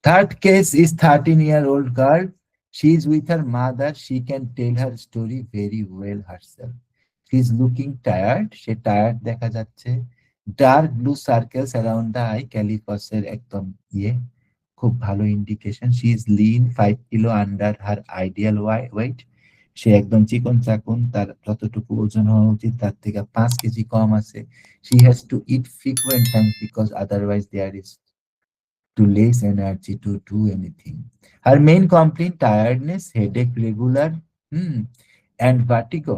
Third case is 13-year-old girl. She is with her mother. She can tell her story very well herself. She is looking tired. Say tired দেখা যাচ্ছে। Dark blue circles around the eye, ক্যালিপাসের একদম ইয়ে খুব ভালো indication. She is lean, 5 kilo under her ideal weight. সে একদম চিকন চাকুন, তার যতটুকু ওজন হওয়া উচিত তার থেকে 5 কেজি কম আছে। She has to eat frequent times because otherwise there is to less energy to do anything. Her main complaint tiredness, headache regular, and vertigo.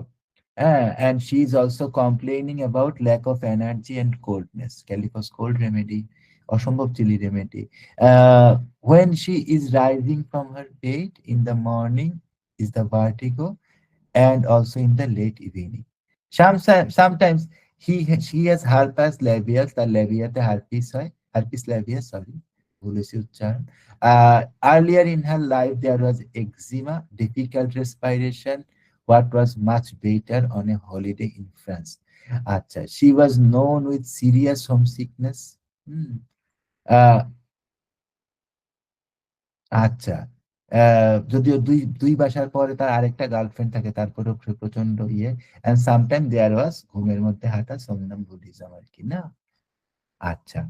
And she is also complaining about lack of energy and coldness. Caliphos cold remedy, Oshombov chili remedy. When she is rising from her bed in the morning, is the vertigo, and also in the late evening. Sometimes she has herpes labial, the labiate herpes labial, sorry, বলেছি উচ্চারণ। Earlier in her life, there was eczema, difficult respiration, what was much better on a holiday in France. আচ্ছা, she was known with serious homesickness. হুম, আহ, আচ্ছা, যদিও দুই দুই বাসার পরে তার আরেকটা গার্লফ্রেন্ড থাকে, তারপরেও প্রচন্ড ইয়ে, and sometimes there was ঘুমের মধ্যে হাঁটা somnambulism আর কি না। আচ্ছা,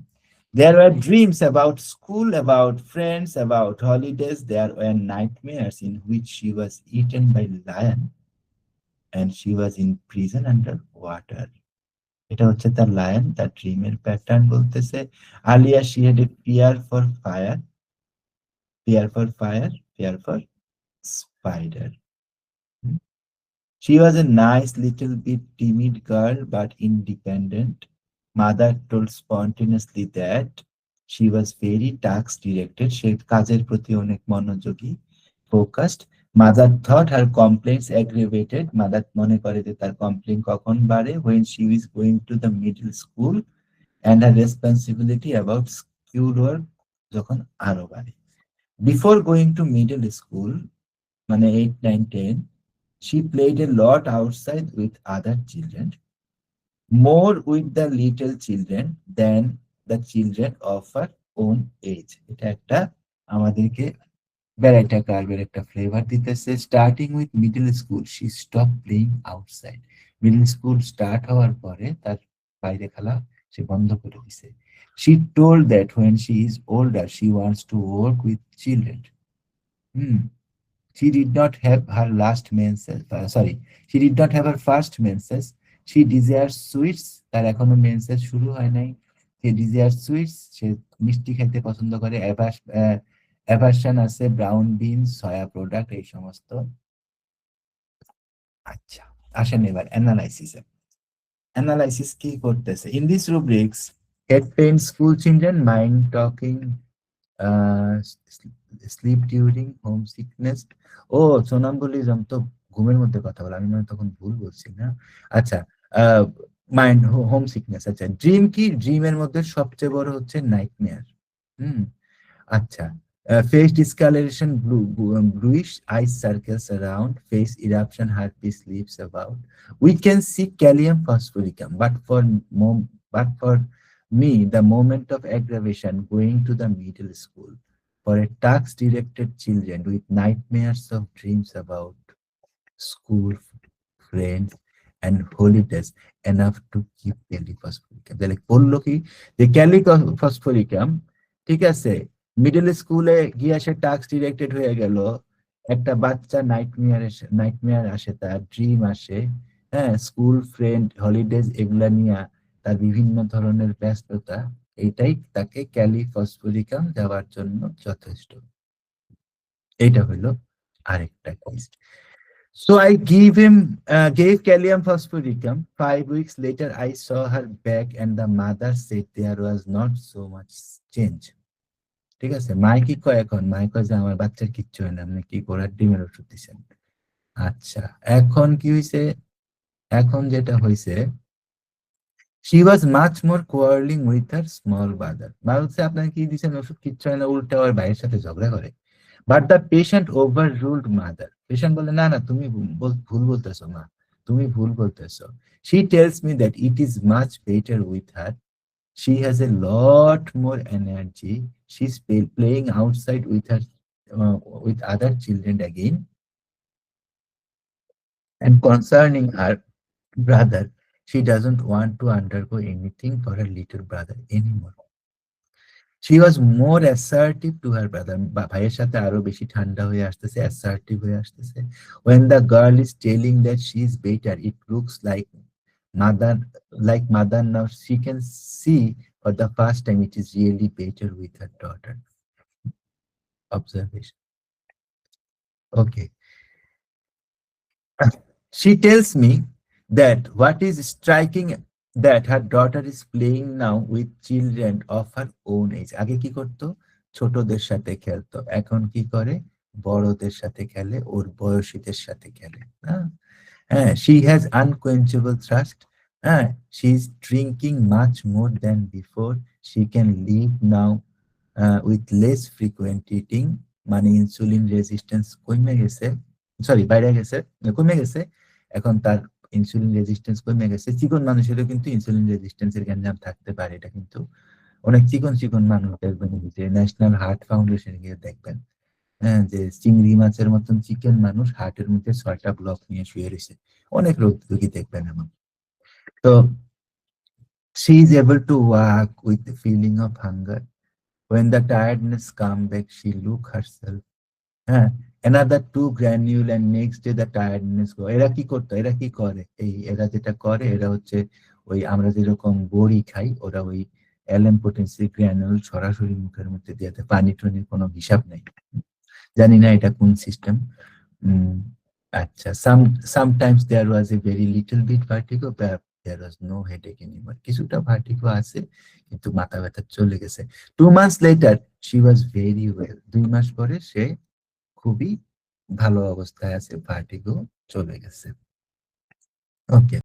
there were dreams about school, about friends, about holidays. There were nightmares in which she was eaten by lion and she was in prison under water. এটা হচ্ছে তার lion, তার ড্রিমের প্যাটার্ন বলতেছে। Alia she had a fear for fire, fear for spider. Hmm. She was a nice little bit timid girl, but independent. Mother told spontaneously that she was very task directed. সে কাজের প্রতি অনেক মনোযোগী, focused. Mother thought her complaints aggravated. Mother মনে করে যে তার complain কখন বাড়ে when she is going to the middle school and her responsibility about school work যখন আরো বাড়ে। Before going to middle school, মানে 8, 9, 10, she played a lot outside with other children, more with the little children than the children of her own age. এটা একটা আমাদেরকে ভ্যারাইটা কার্ভের একটা flavour দিতেছে। Starting with middle school, she stop playing outside. Middle school start হওয়ার পরে তার বাইরে খেলা সে বন্ধ করে দিছে। She told that when she is older, she wants to work with children. Hmm. She did not have her last menses, she did not have her first menses. She desires sweets. তার এখনো menses শুরু হয় নাই। সে desires sweets, সে মিষ্টি খেতে পছন্দ করে। Aversion আছে ব্রাউন বিনস, সয়া প্রোডাক্ট, এই সমস্ত। আচ্ছা, আসেন এবার অ্যানালাইসিসে। অ্যানালাইসিস কি করতেছে? In this rubrics, head pain, school children, mind talking, sleep during, home sickness. ও, সোনাম্বুলিজম তো ঘুমের মধ্যে কথা বলা, আমি মনে তখন ভুল বলছি না। আচ্ছা, মাইন্ড, হোম সিকনেস। আচ্ছা, ড্রিম কি? ড্রিমের মধ্যে সবচেয়ে বড় হচ্ছে নাইটমেয়ার। হুম, আচ্ছা, face discoloration, bluish, eye circles around, face eruption, herpes leaves about. We can see calcium phosphoricum, but for me, the moment of aggravation going to the middle school for a task-directed children with nightmares of dreams about school, friends, and holidays enough to keep ক্যালিফসফোরিকাম। তাহলে বললো কি যে ক্যালিফসফোরিকাম, ঠিক আছে, middle স্কুলে গিয়ে সে task directed হয়ে গেল, একটা বাচ্চা নাইটমেয়ার আসে, তার ড্রিম আসে, হ্যাঁ, স্কুল, ফ্রেন্ড, হলিডেজ এগুলা নিয়ে তার বিভিন্ন ধরনের ব্যস্ততা, এটাই তাকে ক্যালিফসফোরিকাম দেওয়ার জন্য যথেষ্ট। এটা হলো আরেকটা case. So I gave Calcium phosphoricum. 5 weeks later, I saw her back, and the mother said there was not so much change. ঠিক আছে, মাই কি কয় এখন? মাই কয় যে আমার বাচ্চার কিচ্ছু হয় না, আপনি কি করার ডিমের ওষুধ দিচ্ছেন। আচ্ছা, এখন কি হয়েছে? এখন যেটা হয়েছে, she was much more quarreling with her small brother. বলছে আপনার কি দিচ্ছেন ওষুধ, কিচ্ছু হয় না, উল্টে ওর ভাইয়ের সাথে ঝগড়া করে। But the patient overruled mother. Patient বলে না না, তুমি ভুল বলতেছো মা, তুমি ভুল বলতেছো। She tells me that it is much better with her She has a lot more energy. She's playing outside with her with other children again. And concerning her brother, she doesn't want to undergo anything for her little brother anymore. She was more assertive to her brother. ভাইয়ের সাথে আরো বেশি ঠান্ডা হয়ে আসতেছে, assertive হয়ে আসতেছে. When the girl is telling that she is better, it looks mother mother now she can see for the first time it is really better with her daughter. Observation. Okay. She tells me that what is striking that her daughter is playing now with children of her own age. আগে কি করতো? ছোটদের সাথে খেলতো। এখন কি করে? বড়দের সাথে খেলে, ওর বয়সীদের সাথে খেলে। হ্যাঁ? She has unquenchable thirst. She is drinking much more than before. She can live now with less frequent eating. মানে ইনসুলিন রেজিস্ট্যান্স কমে গেছে, সরি বাইরে গেছে, কমে গেছে। এখন তার ইনসুলিন রেজিস্ট্যান্স কমে গেছে। চিকন মানুষেরও কিন্তু ইনসুলিন রেজিস্ট্যান্সের গ্যাঞ্জাম থাকতে পারে। এটা কিন্তু অনেক চিকন মানুষ দেখবেন যে ন্যাশনাল হার্ট ফাউন্ডেশন গিয়ে দেখবেন, হ্যাঁ, যে চিংড়ি মাছের মতন চিকেন মানুষ হার্টের মধ্যে ৬টা ব্লক নিয়ে শুয়ে রয়েছে। অনেক রোগী দেখবেন এমন। তো she is able to walk with the feeling of hunger. When the tiredness come back, she look herself. হ্যাঁ, another 2 granule and next day the tiredness go. এরা কি করতো? এরা কি করে? এরা যেটা করে এরা হচ্ছে ওই আমরা যেরকম বড়ি খাই ওরা ওই অ্যালেন পটেন্সি গ্রানুল সরাসরি মুখের মধ্যে দিয়ে দেয়। পানি-টানির কোনো হিসাব নেই। জানি না এটা কোন সিস্টেম। আচ্ছা, sometimes there was a very little bit vertigo, but there was no headache anymore. কিছুটা ভার্টিগো আছে কিন্তু মাথা ব্যথা চলে গেছে। 2 months later she was very well. 2 মাস পরে সে খুবই ভালো অবস্থায় আছে, ভার্টিগো চলে গেছে। ওকে।